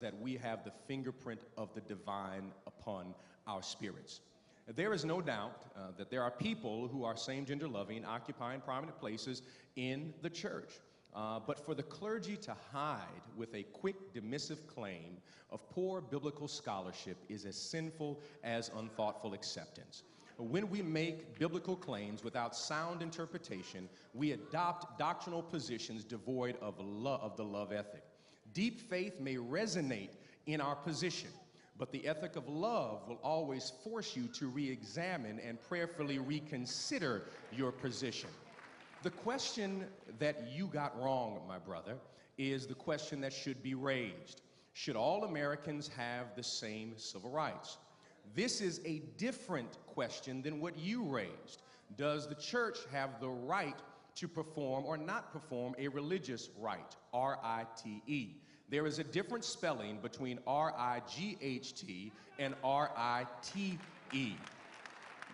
that we have the fingerprint of the divine upon our spirits. There is no doubt that there are people who are same-gender loving, occupying prominent places in the church. But for the clergy to hide with a quick, dismissive claim of poor biblical scholarship is as sinful as unthoughtful acceptance. When we make biblical claims without sound interpretation, we adopt doctrinal positions devoid of the love ethic. Deep faith may resonate in our position, but the ethic of love will always force you to re-examine and prayerfully reconsider your position. The question that you got wrong, my brother, is the question that should be raised. Should all Americans have the same civil rights? This is a different question than what you raised. Does the church have the right to perform or not perform a religious rite, R-I-T-E? There is a different spelling between R-I-G-H-T and R-I-T-E.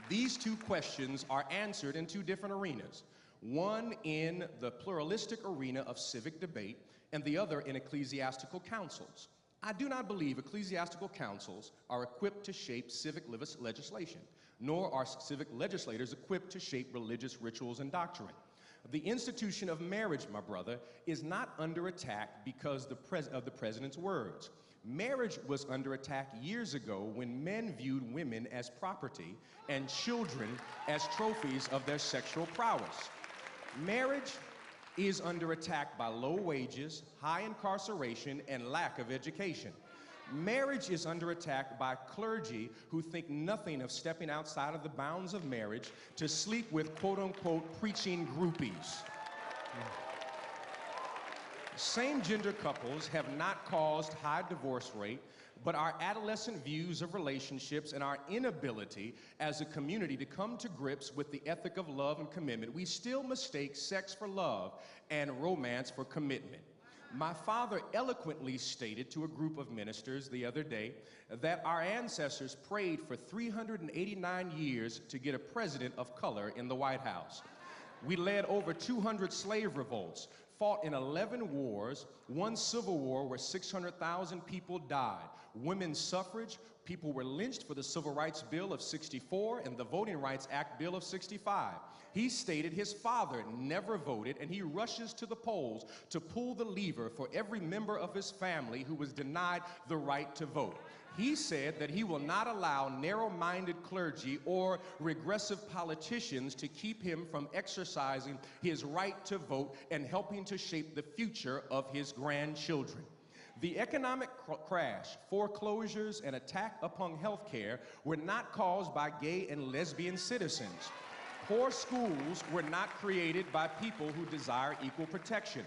These two questions are answered in two different arenas. One in the pluralistic arena of civic debate and the other in ecclesiastical councils. I do not believe ecclesiastical councils are equipped to shape civic legislation, nor are civic legislators equipped to shape religious rituals and doctrine. The institution of marriage, my brother, is not under attack because of the president's words. Marriage was under attack years ago when men viewed women as property and children as trophies of their sexual prowess. Marriage is under attack by low wages, high incarceration, and lack of education. Marriage is under attack by clergy who think nothing of stepping outside of the bounds of marriage to sleep with quote-unquote preaching groupies. Same-gender couples have not caused high divorce rate, but our adolescent views of relationships and our inability as a community to come to grips with the ethic of love and commitment, we still mistake sex for love and romance for commitment. My father eloquently stated to a group of ministers the other day that our ancestors prayed for 389 years to get a president of color in the White House. We led over 200 slave revolts, fought in 11 wars, one civil war where 600,000 people died. Women's suffrage, people were lynched for the Civil Rights Bill of '64 and the Voting Rights Act Bill of '65. He stated his father never voted, and he rushes to the polls to pull the lever for every member of his family who was denied the right to vote. He said that he will not allow narrow-minded clergy or regressive politicians to keep him from exercising his right to vote and helping to shape the future of his grandchildren. The economic crash, foreclosures, and attack upon health care were not caused by gay and lesbian citizens. Poor schools were not created by people who desire equal protection.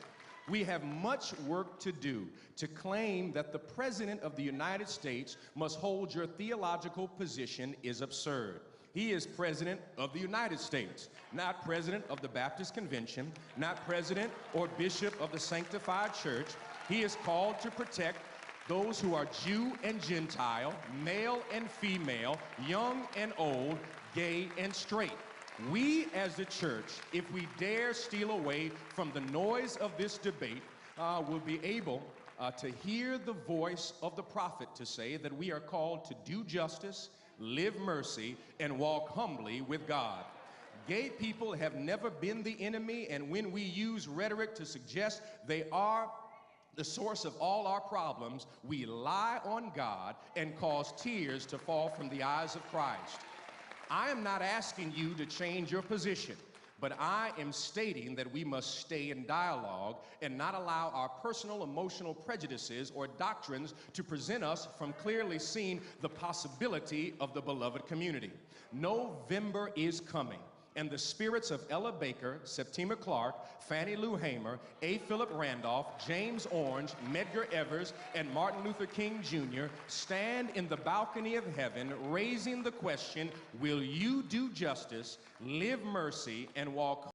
We have much work to do to claim that the President of the United States must hold your theological position is absurd. He is President of the United States, not President of the Baptist Convention, not President or Bishop of the Sanctified Church. He is called to protect those who are Jew and Gentile, male and female, young and old, gay and straight. We as the church, if we dare steal away from the noise of this debate, will be able to hear the voice of the prophet to say that we are called to do justice, live mercy, and walk humbly with God. Gay people have never been the enemy, and when we use rhetoric to suggest they are the source of all our problems, we lie on God and cause tears to fall from the eyes of Christ. I am not asking you to change your position, but I am stating that we must stay in dialogue and not allow our personal emotional prejudices or doctrines to prevent us from clearly seeing the possibility of the beloved community. November is coming, and the spirits of Ella Baker, Septima Clark, Fannie Lou Hamer, A. Philip Randolph, James Orange, Medgar Evers, and Martin Luther King Jr. stand in the balcony of heaven raising the question, will you do justice, live mercy, and walk